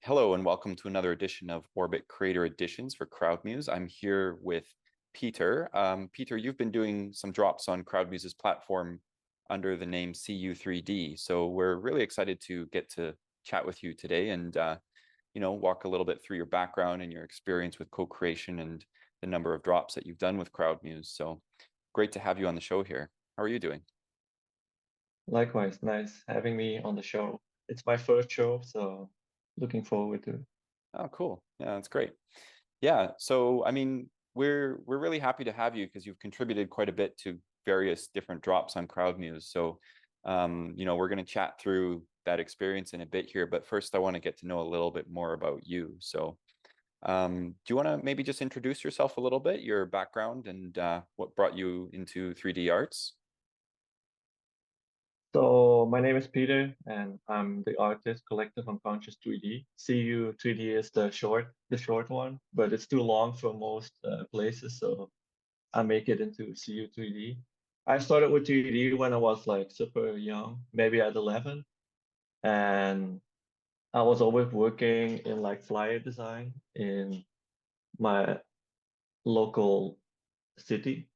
Hello and welcome to another edition of Orbit Creator Editions for CrowdMuse. I'm here with Pieter. Pieter, you've been doing some drops on CrowdMuse's platform under the name CU3D. So we're really excited to get to chat with you today and walk a little bit through your background and your experience with co-creation and the number of drops that you've done with CrowdMuse. So great to have you on the show here. How are you doing? Likewise, nice having me on the show. It's my first show, so looking forward to it. Oh, cool. Yeah, that's great. Yeah, so I mean, we're really happy to have you because you've contributed quite a bit to various different drops on CrowdMuse. So, we're going to chat through that experience in a bit here, but first I want to get to know a little bit more about you. So, do you want to maybe just introduce yourself a little bit, your background, and what brought you into 3D arts? So my name is Peter, and I'm the artist Collective Unconscious3d. CU 3D is the short one, but it's too long for most places, so I make it into CU 3D. I started with 3D when I was like super young, maybe at 11, and I was always working in like flyer design in my local city.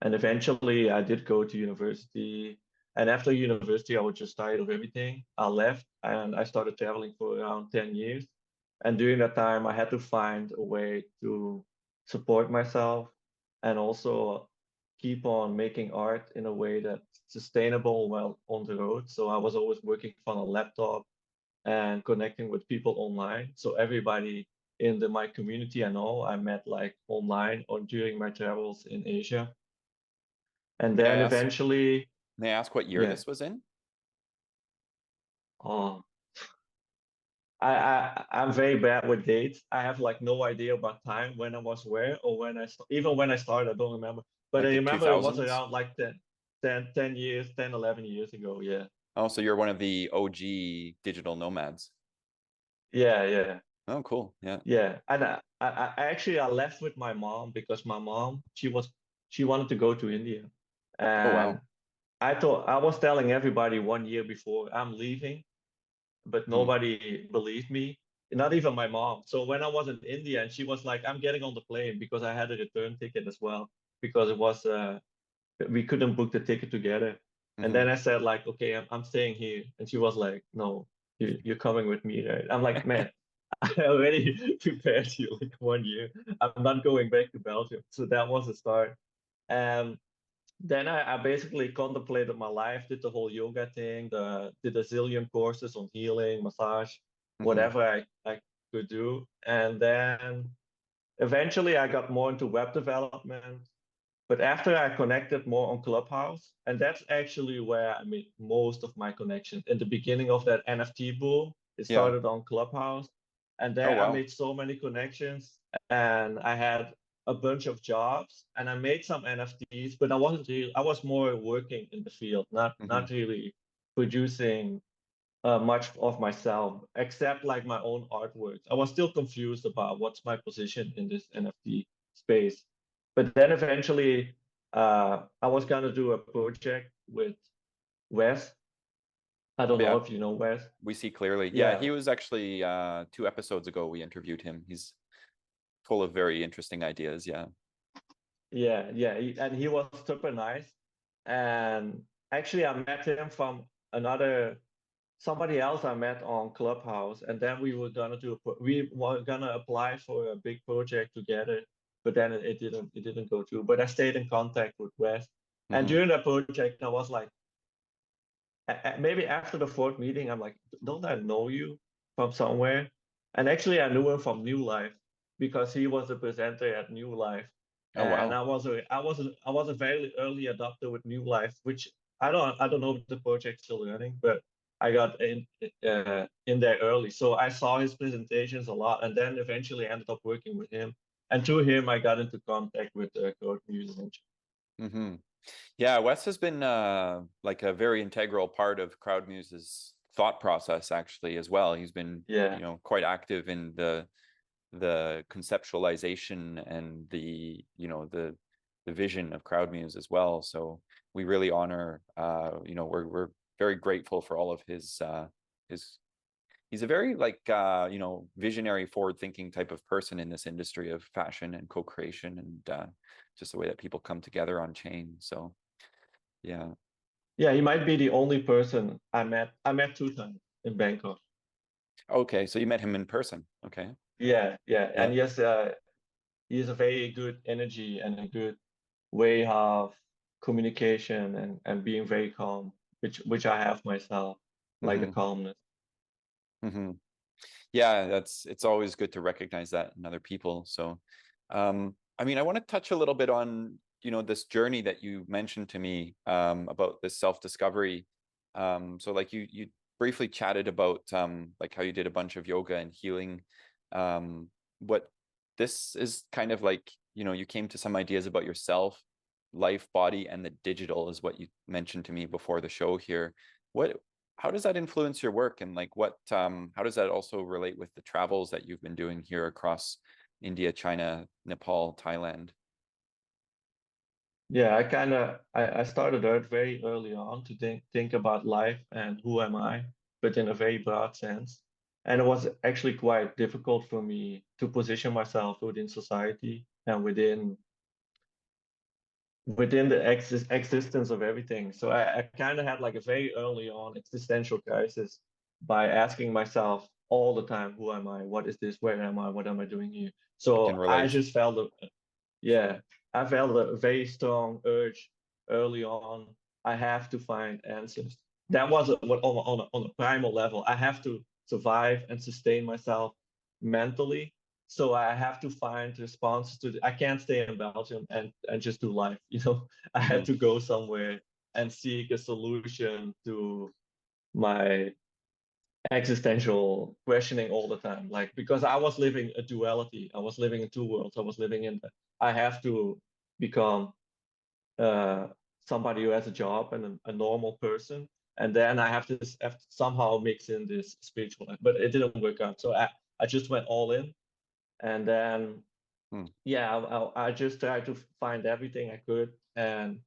And eventually I did go to university. And after university, I was just tired of everything. I left and I started traveling for around 10 years. And during that time, I had to find a way to support myself and also keep on making art in a way that's sustainable while on the road. So I was always working on a laptop and connecting with people online. So everybody in my community I know, I met like online or during my travels in Asia. And May I then ask, eventually, may I ask what year yeah. this was in? Oh, I'm very bad with dates. I have like no idea about time when I was where or even when I started, I don't remember. But Like I the remember it was 2000s? around like 10 years, 10, 11 years ago. Yeah. Oh, so you're one of the OG digital nomads. Yeah, yeah. Oh, cool. Yeah. Yeah. And I left with my mom because my mom, she wanted to go to India. Oh, And wow. I was telling everybody 1 year before I'm leaving, but Mhm. nobody believed me, not even my mom. So when I was in India and she was like, I'm getting on the plane because I had a return ticket as well, because it was we couldn't book the ticket together. And then Mhm. I said like, okay, I'm staying here. And she was like, no, you're coming with me, right? I'm like, man, I already prepared you like 1 year. I'm not going back to Belgium. So that was the start. And then I basically contemplated my life, did the whole yoga thing, did a zillion courses on healing, massage, Mhm. whatever I could do. And then eventually I got more into web development. But after I connected more on Clubhouse, and that's actually where I made most of my connections. In the beginning of that NFT boom, it Yeah. started on Clubhouse. And Oh, there I wow. made so many connections and I had a bunch of jobs and I made some NFTs, but I was more working in the field, Mhm. not really producing much of myself, except like my own artworks. I was still confused about what's my position in this NFT space. But then eventually, I was gonna do a project with Wes. I Oh, don't know yeah. if you know Wes. We see clearly. Yeah, Yeah, he was actually 2 episodes ago we interviewed him. He's full of very interesting ideas. Yeah. yeah. And he was super nice. And actually, I met him from another somebody else I met on Clubhouse, and then we were gonna apply for a big project together, but then it didn't go through. But I stayed in contact with Wes, and Mhm. during that project, I was like, maybe after the fourth meeting, I'm like, don't I know you from somewhere? And actually, I knew him from New Life because he was a presenter at New Life, Oh, and wow. I was a very early adopter with New Life, which I don't know if the project's still running, but I got in there early, so I saw his presentations a lot, and then eventually ended up working with him, and through him I got into contact with Code Music. Mhm. Yeah, Wes has been like a very integral part of CrowdMuse's thought process actually as well. He's been, Yeah. quite active in the conceptualization and the vision of CrowdMuse as well. So we really honor we're very grateful for all of his he's a very you know, visionary, forward-thinking type of person in this industry of fashion and co-creation, and just the way that people come together on chain. So yeah. Yeah, he might be the only person I met. I met 2 times in Bangkok. Okay, so you met him in person. Okay. Yeah, yeah, Yeah. and yes, he has a very good energy and a good way of communication and being very calm, which I have myself, like the Mm-hmm. calmness. Mm-hmm. Yeah, it's always good to recognize that in other people. So I mean, I want to touch a little bit on, you know, this journey that you mentioned to me about this self-discovery. So like you briefly chatted about like how you did a bunch of yoga and healing. What this is kind of like, you know, you came to some ideas about yourself, life, body, and the digital is what you mentioned to me before the show here. What how does that influence your work, and like what how does that also relate with the travels that you've been doing here across India, China, Nepal, Thailand? Yeah, I started out very early on to think about life and who am I, but in a very broad sense. And it was actually quite difficult for me to position myself within society and within the existence of everything. So I kind of had like a very early on existential crisis by asking myself all the time, who am I? What is this? Where am I? What am I doing here? I can So I relate. just felt yeah, I felt a very strong urge early on. I have to find answers. That was on a primal level. I have to survive and sustain myself mentally. So I have to find responses to I can't stay in Belgium and just do life. I had Hmm. to go somewhere and seek a solution to my existential questioning all the time. Like because I was living a duality. I was living in two worlds. I was living in I have to become uh, somebody who has a job and a normal person. And then I have to somehow mix in this spiritual life, but it didn't work out. So I just went all in. And then, Hmm. yeah, I just tried to find everything I could. And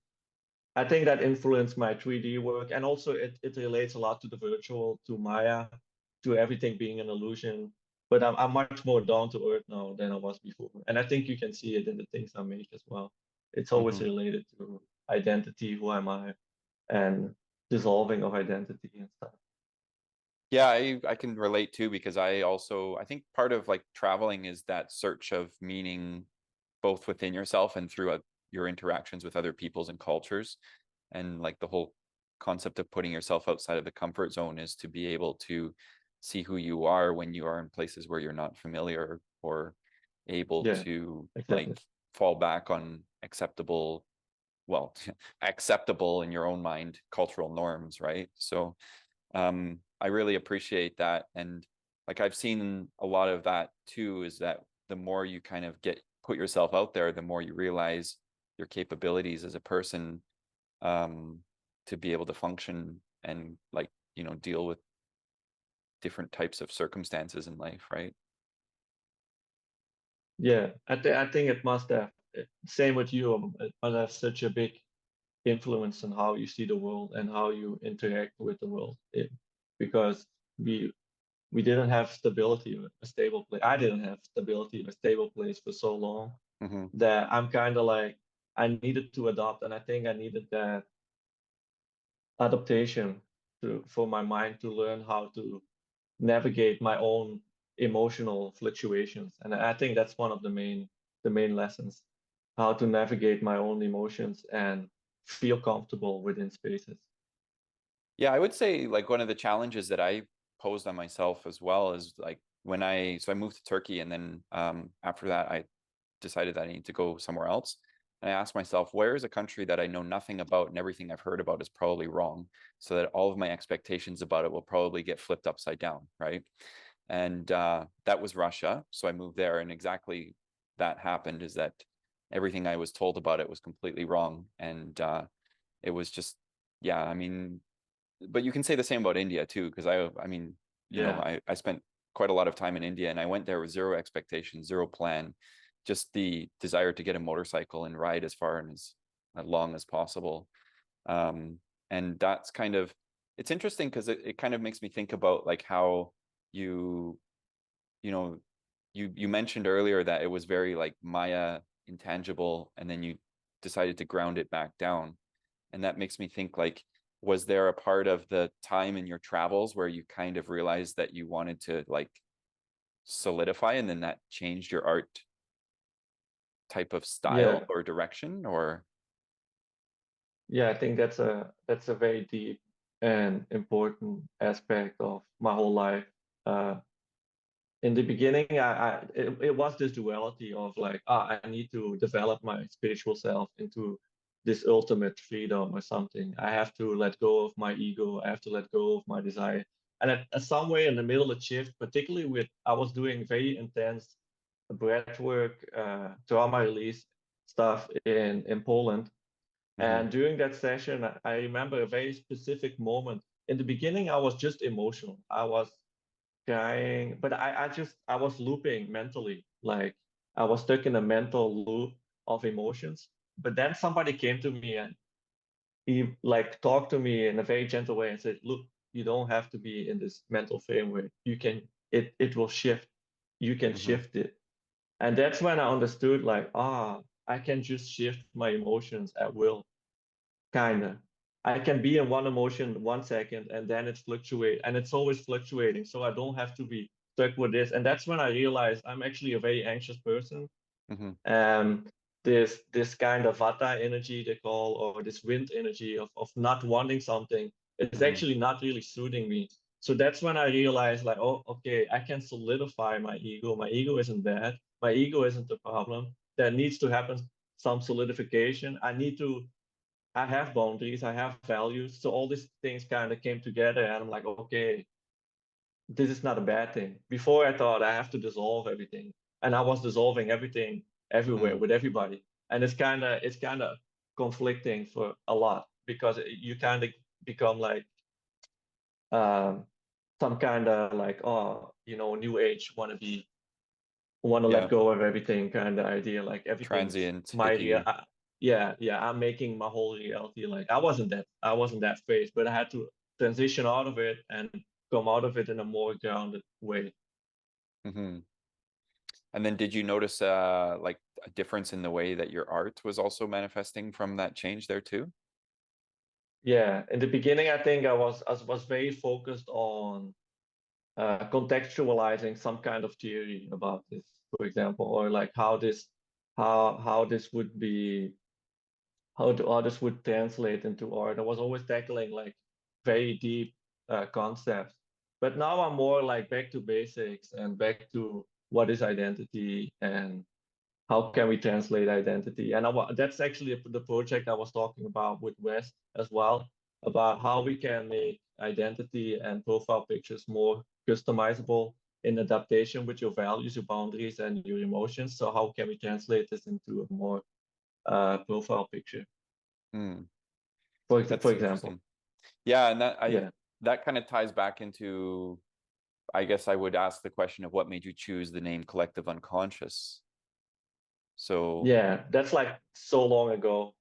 I think that influenced my 3D work. And also, it relates a lot to the virtual, to Maya, to everything being an illusion. But I'm much more down to earth now than I was before. And I think you can see it in the things I make as well. It's always Hmm. related to identity, who am I, and dissolving of identity and stuff. Yeah, I can relate too, because I think part of like traveling is that search of meaning both within yourself and through your interactions with other peoples and cultures. And like the whole concept of putting yourself outside of the comfort zone is to be able to see who you are when you are in places where you're not familiar, or able Yeah, to like exactly. fall back on acceptable, well, acceptable in your own mind cultural norms, right? So I really appreciate that. And like I've seen a lot of that too, is that the more you kind of put yourself out there, the more you realize your capabilities as a person, um, to be able to function and like, you know, deal with different types of circumstances in life, right? Yeah, I think it must have. Same with you. It must have such a big influence on how you see the world and how you interact with the world. Because we we didn't have stability or a stable place. I didn't have stability or a stable place for so long Mm-hmm. that I'm kind of like I needed to adopt, and I think I needed that adaptation for my mind to learn how to navigate my own emotional fluctuations. And I think that's one of the main lessons, how to navigate my own emotions and feel comfortable within spaces. Yeah, I would say like one of the challenges that I posed on myself as well is like I moved to Turkey, and then after that I decided that I need to go somewhere else. And I asked myself, where is a country that I know nothing about and everything I've heard about is probably wrong, so that all of my expectations about it will probably get flipped upside down, right? And that was Russia. So I moved there, and exactly that happened, is that everything I was told about it was completely wrong. And it was just, yeah, I mean, but you can say the same about India too, because I mean, you know, Yeah. I spent quite a lot of time in India, and I went there with zero expectations, zero plan, just the desire to get a motorcycle and ride as far and as long as possible. Um, and that's kind of, it's interesting because it kind of makes me think about like how you you know you mentioned earlier that it was very like Maya, intangible, and then you decided to ground it back down. And that makes me think, like, was there a part of the time in your travels where you kind of realized that you wanted to like solidify, and then that changed your art type of style Yeah, or direction? Or yeah, I think that's a very deep and important aspect of my whole life. Uh, in the beginning, it was this duality of like, I need to develop my spiritual self into this ultimate freedom or something. I have to let go of my ego. I have to let go of my desire. And at somewhere in the middle of shift, particularly with I was doing very intense breath work, trauma release stuff in Poland. Mhm, And during that session, I remember a very specific moment. In the beginning, I was just emotional. I was crying, but I was looping mentally. Like I was stuck in a mental loop of emotions. But then somebody came to me and he like talked to me in a very gentle way and said, "Look, you don't have to be in this mental framework. You can it will shift. You can mhm, shift it." And that's when I understood like, I can just shift my emotions at will. Kinda. I can be in one emotion 1 second and then it's fluctuate and it's always fluctuating. So I don't have to be stuck with this. And that's when I realized I'm actually a very anxious person. mhm, Um, this kind of vata energy they call, or this wind energy of not wanting something, is mhm, actually not really suiting me. So that's when I realized like, oh, okay, I can solidify my ego. My ego isn't bad. My ego isn't the problem. There needs to happen some solidification. I have boundaries, I have values. So all these things kind of came together, and I'm like, okay, this is not a bad thing. Before I thought I have to dissolve everything, and I was dissolving everything everywhere mhm. with everybody, and it's kind of conflicting for a lot because you kind of become like um, some kind of like, oh, new age want to let Yeah, go of everything kind of idea, like everything is transient, my real. hippie. Yeah, yeah, I'm making my whole reality. Like I wasn't that phase, but I had to transition out of it and come out of it in a more grounded way. Mhm. And then did you notice like a difference in the way that your art was also manifesting from that change there too? Yeah, in the beginning, I think I was very focused on contextualizing some kind of theory about this, for example, or like how this would be how the artist would translate into art. I was always tackling like very deep concepts. But now I'm more like back to basics and back to what is identity and how can we translate identity. And that's actually the project I was talking about with West as well, about how we can make identity and profile pictures more customizable in adaptation with your values, your boundaries, and your emotions. So how can we translate this into a more profile picture? Hmm, For that's example, interesting. Yeah, and yeah, that kind of ties back into, I guess I would ask the question of what made you choose the name Collective Unconscious. So yeah, that's like so long ago.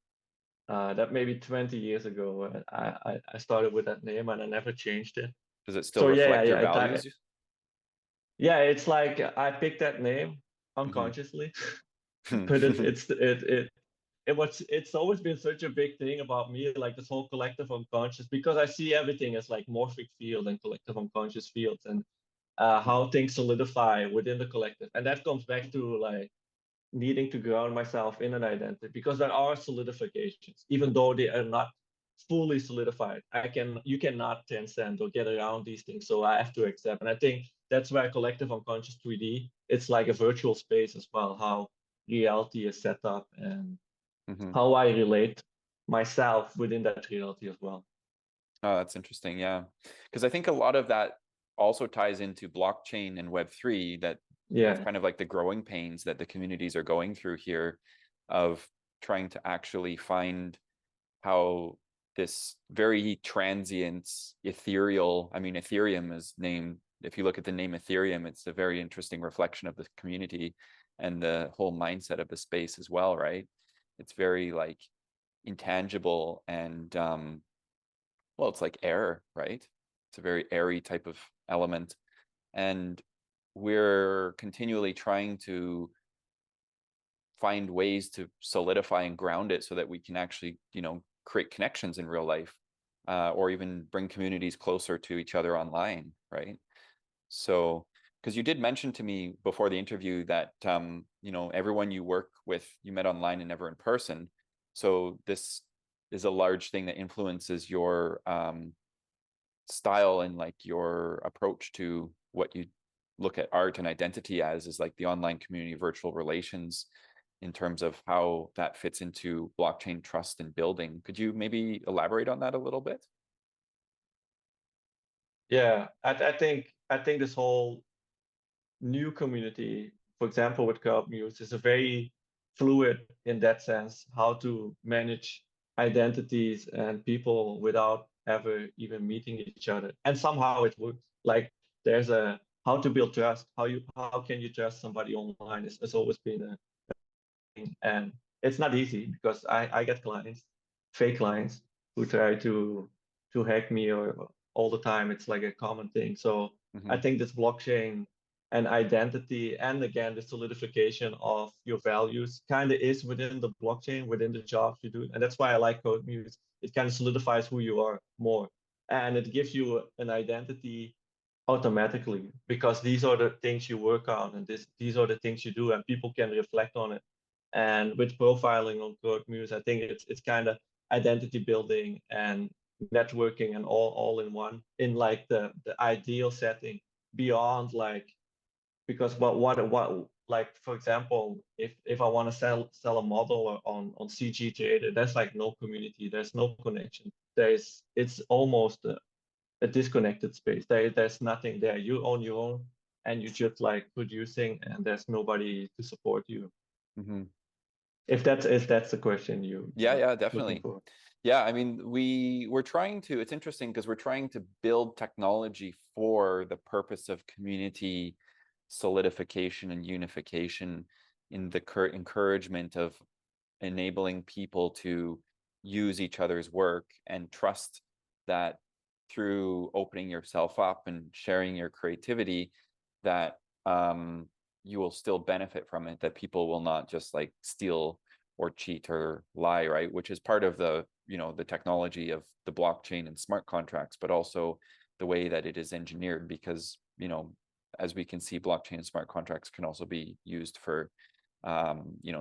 That maybe 20 years ago. I started with that name and I never changed it. does it still So yeah, reflect your yeah, values? yeah. It's like I picked that name Mhm. unconsciously, but it's always been such a big thing about me, like this whole collective unconscious, because I see everything as like morphic field and collective unconscious fields, and how things solidify within the collective, and that comes back to like needing to ground myself in an identity because there are solidifications, even though they are not fully solidified. You cannot transcend or get around these things. So I have to accept. And I think that's where collective unconscious 3D, it's like a virtual space as well, how reality is set up and Mhm. how I relate myself within that reality as well. Oh, that's interesting. Yeah. Because I think a lot of that also ties into blockchain and Web3, that that's Yeah. kind of like the growing pains that the communities are going through here, of trying to actually find how this very transient, ethereal, I mean, Ethereum is named, if you look at the name Ethereum, it's a very interesting reflection of the community and the whole mindset of the space as well, right? It's very like intangible and well, it's like air, right? It's a very airy type of element. and we're continually trying to find ways to solidify and ground it so that we can actually, create connections in real life, or even bring communities closer to each other online, right? So, because you did mention to me before the interview that everyone you work with, you met online and never in person. So this is a large thing that influences your style and like your approach to what you look at art and identity as, is like the online community, virtual relations, in terms of how that fits into blockchain trust and building. Could you maybe elaborate on that a little bit? Yeah, I think this whole new community, for example, with Crowd Muse, is a very fluid in that sense, how to manage identities and people without ever even meeting each other. And somehow it works. Like there's a how to build trust, how can you trust somebody online has always been a thing. And it's not easy because I get clients, fake clients, who try to hack me or all the time. It's like a common thing. So I Mm-hmm. think this blockchain and identity, and again the solidification of your values, kind of is within the blockchain, within the jobs you do. And that's why I like Code Muse. It kind of solidifies who you are more, and it gives you an identity automatically, because these are the things you work on, and these are the things you do, and people can reflect on it. And with profiling on Code Muse, I think it's kind of identity building and networking and all in one, in like the ideal setting, beyond like, because what like, for example, if I want to sell a model on CG Trader, there's like no community, there's no connection. It's almost a disconnected space. There's nothing there. You own your own, and you just like producing, and there's nobody to support you. Mm-hmm. If that's the question Yeah, you're yeah, looking definitely. for. Yeah, I mean, we're trying to, it's interesting because we're trying to build technology for the purpose of community solidification and unification, in the encouragement of enabling people to use each other's work and trust that through opening yourself up and sharing your creativity, that you will still benefit from it, that people will not just like steal or cheat or lie, right? Which is part of the, the technology of the blockchain and smart contracts, but also the way that it is engineered, because, as we can see, blockchain and smart contracts can also be used for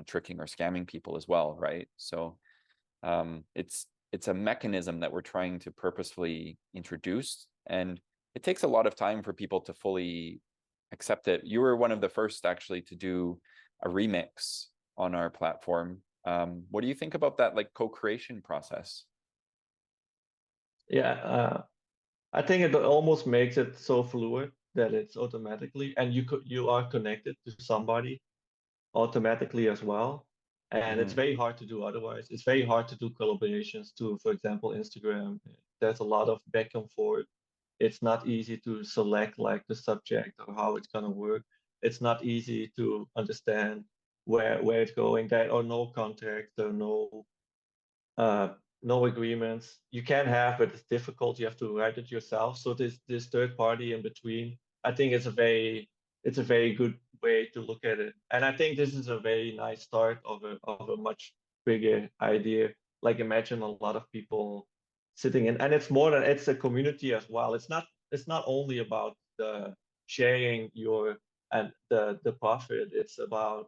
tricking or scamming people as well, right? So it's a mechanism that we're trying to purposefully introduce, and it takes a lot of time for people to fully accept it. You were one of the first actually to do a remix on our platform. What do you think about that, like co-creation process? Yeah, I think it almost makes it so fluid that it's automatically, and you are connected to somebody automatically as well. And it's Mm-hmm. very hard to do otherwise. It's very hard to do collaborations to, for example, Instagram. There's a lot of back and forth. It's not easy to select like the subject or how it's gonna work. It's not easy to understand where it's going. There are no contracts, there are uh, no agreements. You can have, but it's difficult. You have to write it yourself. So this third party in between, I think it's a very good way to look at it. And I think this is a very nice start of a much bigger idea. Like imagine a lot of people sitting in, and it's a community as well. It's not only about the sharing your and the profit. It's about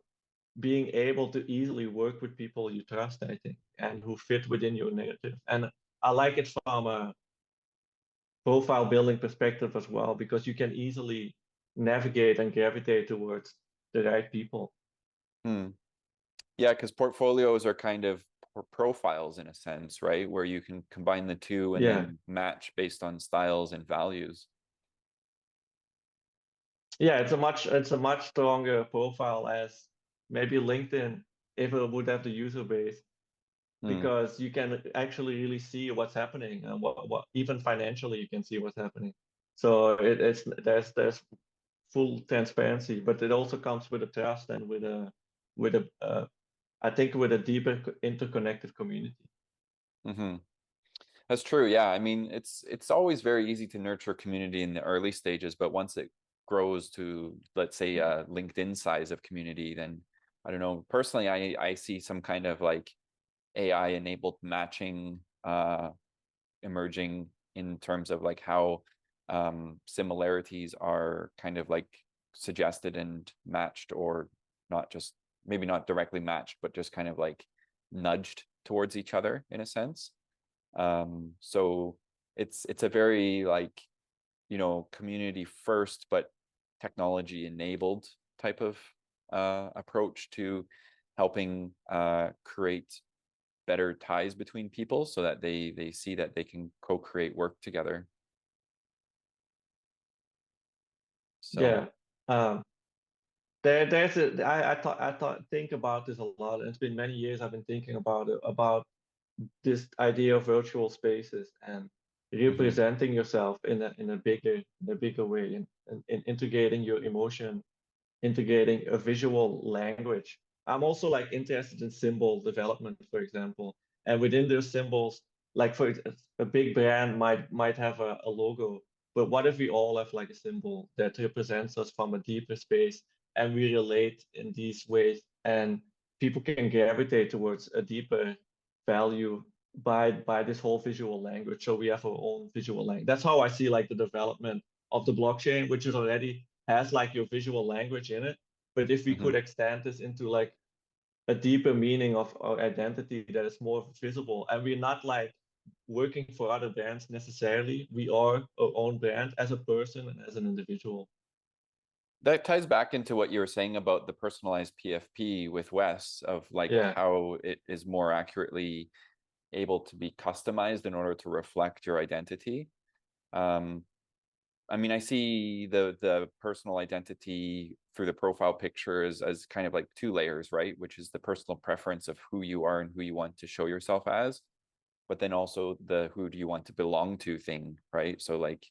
being able to easily work with people you trust, I think, and who fit within your narrative. And I like it from a profile building perspective as well, because you can easily navigate and gravitate towards the right people. Hmm. Yeah, because portfolios are kind of profiles in a sense, right? Where you can combine the two and Yeah. then match based on styles and values. Yeah, it's a much stronger profile as maybe LinkedIn, if it would have the user base, Hmm. because you can actually really see what's happening, and what even financially you can see what's happening. So there's full transparency, but it also comes with a trust and with a I think with a deeper interconnected community. Mm-hmm. That's true. Yeah. I mean, it's always very easy to nurture community in the early stages, but once it grows to, let's say, a LinkedIn size of community, then I don't know. Personally, I see some kind of like AI enabled matching emerging in terms of like how similarities are kind of like suggested and matched, or not just maybe not directly matched, but just kind of like nudged towards each other in a sense. So it's a very like, you know, community first, but technology enabled type of approach to helping create better ties between people so that they see that they can co-create work together. So Yeah. I thought think about this a lot, and it's been many years I've been thinking about it, about this idea of virtual spaces and mhm, representing yourself in a bigger way, and integrating your emotion, integrating a visual language. I'm also like interested in symbol development, for example. And within those symbols, like a big brand might have a logo, but what if we all have like a symbol that represents us from a deeper space, and we relate in these ways, and people can gravitate towards a deeper value by this whole visual language. So we have our own visual language. That's how I see like the development of the blockchain, which is already has like your visual language in it. But if we could mhm. extend this into like a deeper meaning of our identity that is more visible, and we're not like working for other brands necessarily, we are our own brand as a person and as an individual. That ties back into what you were saying about the personalized PFP with Wes, of like Yeah, how it is more accurately able to be customized in order to reflect your identity. Um, I mean, I see the personal identity through the profile pictures as kind of like two layers, right? Which is the personal preference of who you are and who you want to show yourself as, but then also the who do you want to belong to thing, right? So like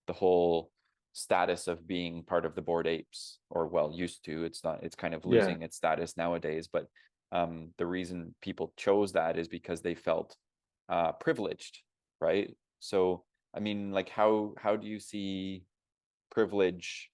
the whole status of being part of the Bored Apes, or well, used to, it's not, it's kind of yeah, losing its status nowadays, but the reason people chose that is because they felt privileged, right? So I mean, like how do you see privilege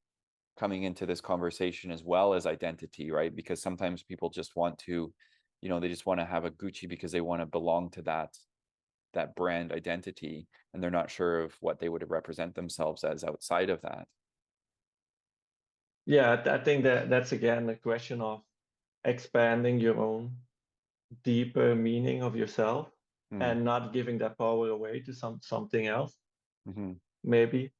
coming into this conversation as well as identity, right? Because sometimes people just want to, you know, they just want to have a Gucci because they want to belong to that brand identity, and they're not sure of what they would represent themselves as outside of that. yeah. I think that that's again a question of expanding your own deeper meaning of yourself, Mm, and not giving that power away to something else. mm-hmm. Maybe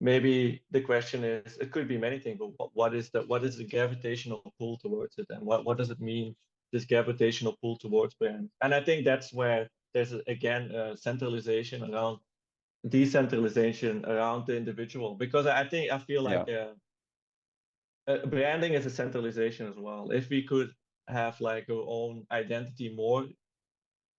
maybe the question is, it could be many things, but what is the gravitational pull towards it, and what does it mean, this gravitational pull towards brands? And I think that's where there's again centralization around decentralization around the individual, because I feel Yeah, like branding is a centralization as well. If we could have like our own identity more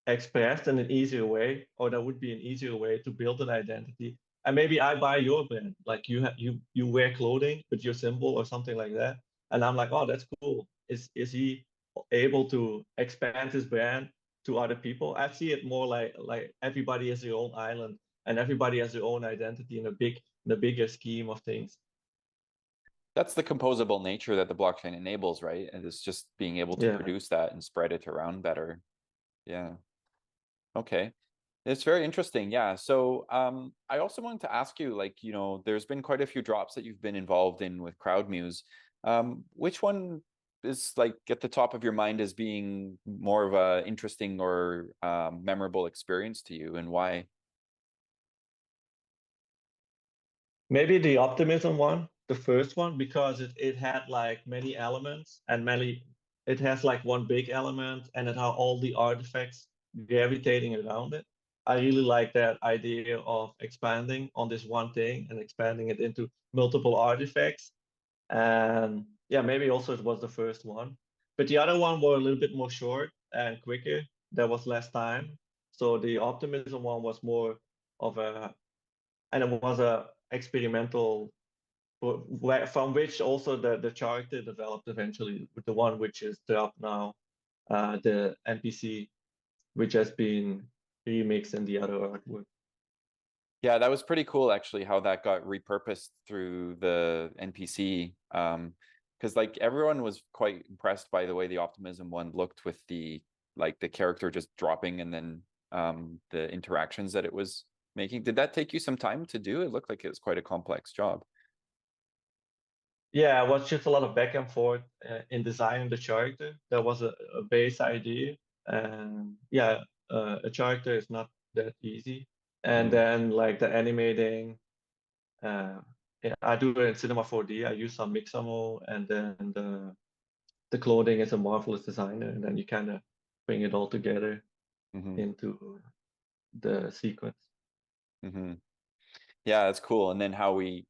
expressed in an easier way, or there would be an easier way to build an identity. And maybe I buy your brand, like you wear clothing with your symbol or something like that, and I'm like, oh, that's cool. Is he able to expand his brand to other people? I see it more like everybody has their own island, and everybody has their own identity in the bigger scheme of things. that's the composable nature that the blockchain enables, right? And it's just being able to Yeah. produce that and spread it around better. Yeah. Okay. It's very interesting. Yeah. So I also wanted to ask you, like, you know, there's been quite a few drops that you've been involved in with CrowdMuse. Which one is like at the top of your mind as being more of a interesting or memorable experience to you, and why? Maybe the optimism one, the first one, because it had like many elements, and it has like one big element, and it had all the artifacts gravitating around it. I really like that idea of expanding on this one thing and expanding it into multiple artifacts. And yeah, maybe also it was the first one. But the other one were a little bit more short and quicker. There was less time. So the optimism one was more of a, and it was a experimental, from which also the character developed eventually, with the one which is dropped now, the NPC, which has been remixed in the other artwork. Yeah, that was pretty cool actually, how that got repurposed through the NPC. Because like everyone was quite impressed by the way the optimism one looked with the character just dropping and then the interactions that it was making. Did that take you some time to do? It looked like it was quite a complex job. Yeah, it was just a lot of back and forth in designing the character. That was a base idea, and yeah, a character is not that easy. And Mm-hmm. then like the animating, uh, yeah, I do it in Cinema 4D. I use some Mixamo, and then the clothing is a marvelous designer, and then you kind of bring it all together Mm-hmm. into the sequence. Mm-hmm. Yeah, that's cool. And then how we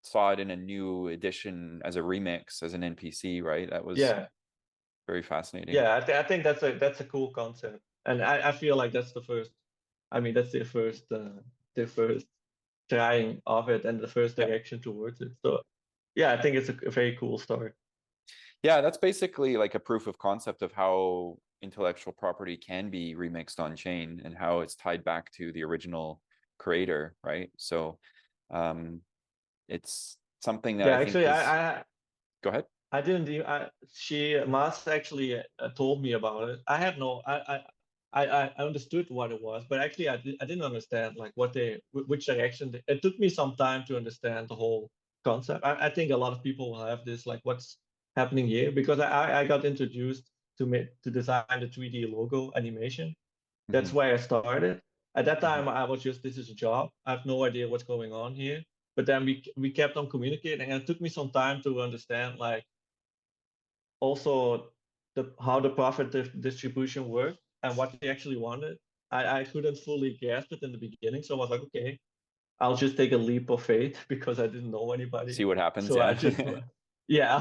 saw it in a new edition as a remix as an NPC, right? That was Yeah, very fascinating. yeah, I think that's a cool concept, and I feel like that's the first. I mean, that's their first trying of it and the first Yeah. direction towards it. So yeah, I think it's a very cool start. Yeah, that's basically like a proof of concept of how intellectual property can be remixed on chain and how it's tied back to the original creator, right? So it's something that Yeah, I think actually, is, go ahead. I didn't. She Mas actually told me about it. I had no. I understood what it was, but actually I didn't understand like which direction. It took me some time to understand the whole concept. I think a lot of people will have this like what's happening here because I got introduced to design the 3D logo animation. That's Hmm. why I started. At that Hmm. time, I was just this is a job. I have no idea what's going on here. But then we kept on communicating, and it took me some time to understand like also how the profit distribution worked and what they actually wanted. I couldn't fully grasp it in the beginning, so I was like, okay, I'll just take a leap of faith because I didn't know anybody. See what happens. So I Yeah. just, yeah,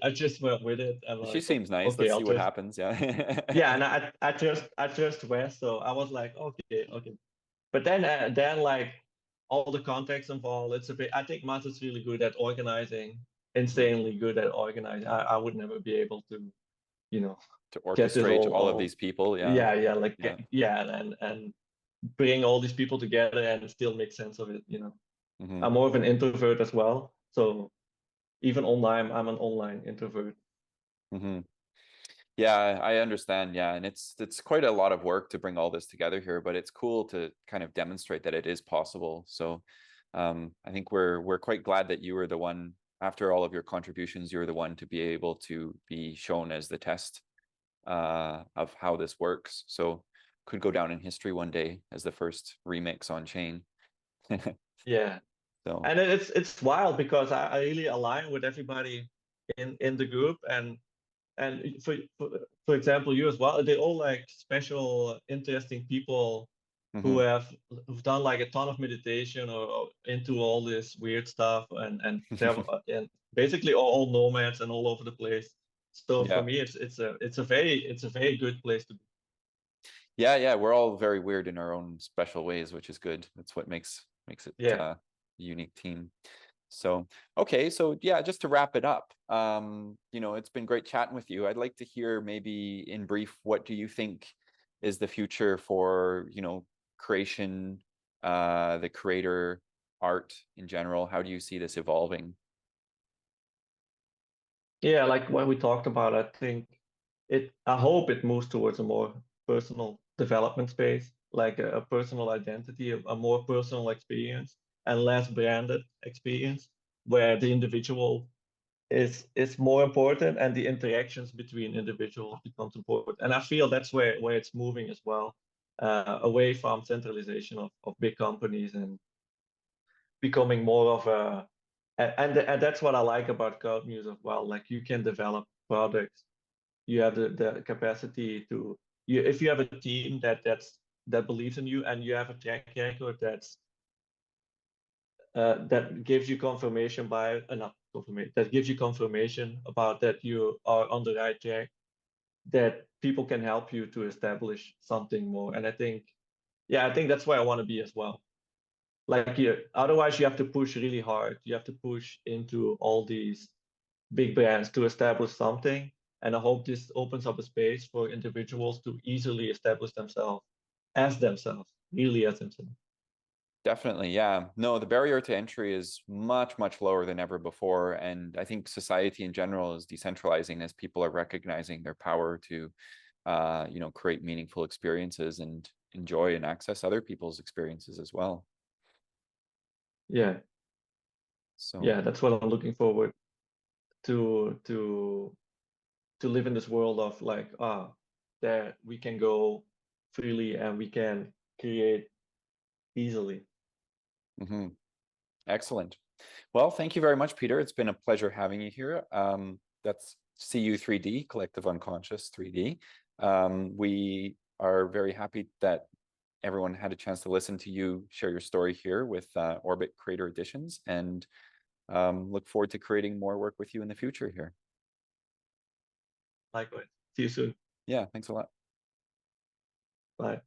I just went with it and She like, seems nice. okay, Let's I'll see what just, happens. Yeah. yeah, and I trust Wes, so I was like, okay, okay. But then like all the context involved, it's a bit. I think Mats is really good at organizing, Mhm. insanely good at organizing. I would never be able to, you know, To get this orchestrate all of all these people. Yeah. yeah, like Yeah. yeah, and bring all these people together and still make sense of it. Hmm. I'm more of an introvert as well, so even online, I'm an online introvert. Hmm. Yeah, I understand. Yeah, and it's quite a lot of work to bring all this together here, but it's cool to kind of demonstrate that it is possible. So, I think we're quite glad that you were the one, after all of your contributions, you were the one to be able to be shown as the test of how this works. So, could go down in history one day as the first remix on chain. Yeah, So, and it's wild because I really align with everybody in the group and for example you as well, they're all like special interesting people mhm. who've done like a ton of meditation or into all this weird stuff and basically all nomads and all over the place. So for Yeah. me it's a very good place to be. Yeah, yeah, we're all very weird in our own special ways, which is good. That's what makes it Yeah, a unique team. So, okay, so yeah, just to wrap it up, it's been great chatting with you. I'd like to hear maybe in brief, what do you think is the future for, creation, the creator, art in general? How do you see this evolving? yeah, like when we talked about, I hope it moves towards a more personal development space, like a personal identity, a more personal experience, and less branded experience, where the individual is more important and the interactions between individuals becomes important. And I feel that's where it's moving as well, away from centralization of big companies and becoming more of and that's what I like about crowd music as well. Like you can develop products, you have the capacity to if you have a team that believes in you and you have a track record that gives you confirmation not confirmation that gives you confirmation about that you are on the right track, that people can help you to establish something more. And I think that's where I want to be as well. Like otherwise you have to push really hard, you have to push into all these big brands to establish something. And I hope this opens up a space for individuals to easily establish themselves, really as themselves. Definitely, yeah. No, the barrier to entry is much, much lower than ever before. And I think society in general is decentralizing as people are recognizing their power to, create meaningful experiences and enjoy and access other people's experiences as well. Yeah, So, yeah, that's what I'm looking forward to live in this world of like, that we can go freely and we can create easily. mhm. Excellent. Well, thank you very much, Peter. It's been a pleasure having you here. That's CU3D, Collective Unconscious 3D. We are very happy that everyone had a chance to listen to you share your story here with Orbit Creator Editions, and look forward to creating more work with you in the future here. Likewise. See you soon. Yeah, thanks a lot. Bye.